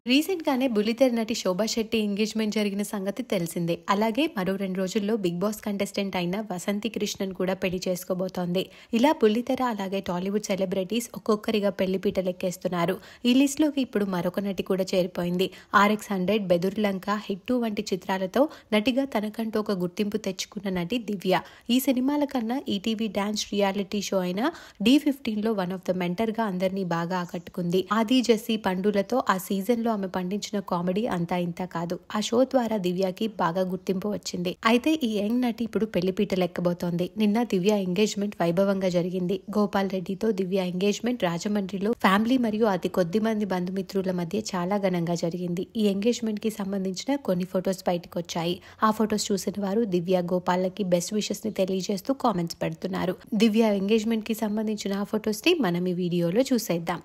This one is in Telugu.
రీసెంట్ గానే బుల్లితెర నటి శోభా శెట్టి ఎంగేజ్మెంట్ జరిగిన సంగతి తెలిసిందే. అలాగే మరో 2 రోజుల్లో బిగ్ బాస్ కంటెస్టెంట్ అయిన వసంతి కృష్ణన్ కూడా పెళ్లి చేసుకోబోతోంది. ఇలా బుల్లితెర అలాగే టాలీవుడ్ సెలబ్రిటీస్ ఒక్కొక్కరిగా పెళ్లి పీటలెక్కేస్తున్నారు. ఈ లిస్ట్ లోకి ఇప్పుడు మరొక నటి కూడా చేరిపోయింది. RX100, బెదుర్లంక, హిట్ 2 వంటి చిత్రాలతో నటిగా తనకంటూ ఒక గుర్తింపు తెచ్చుకున్న నటి దివ్య. ఈ సినిమాల కన్నా ఈటీవీ డాన్స్ రియాలిటీ షో అయిన D15లో వన్ ఆఫ్ ద మెంటర్ గా అందరినీ బాగా ఆకట్టుకుంది. ఆది, జెస్సీ, పండులతో ఆ సీజన్ లో ఆమె పండించిన కామెడీ అంతా ఇంత కాదు. ఆ షో ద్వారా దివ్యకి బాగా గుర్తింపు వచ్చింది. అయితే ఈ యంగ్ నటి ఇప్పుడు పెళ్లిపీటలు ఎక్కబోతోంది. నిన్న దివ్య ఎంగేజ్మెంట్ వైభవంగా జరిగింది. గోపాల్ రెడ్డితో దివ్య ఎంగేజ్మెంట్ రాజమండ్రిలో ఫ్యామిలీ మరియు అతి కొద్ది మంది బంధుమిత్రుల మధ్య చాలా ఘనంగా జరిగింది. ఈ ఎంగేజ్మెంట్ కి సంబంధించిన కొన్ని ఫొటోస్ బయటకు వచ్చాయి. ఆ ఫొటోస్ చూసిన వారు దివ్య, గోపాల్లకి బెస్ట్ విషెస్ ని తెలియజేస్తూ కామెంట్స్ పెడుతున్నారు. దివ్య ఎంగేజ్మెంట్ కి సంబంధించిన ఆ ఫొటోస్ ని మనం ఈ వీడియోలో చూసేద్దాం.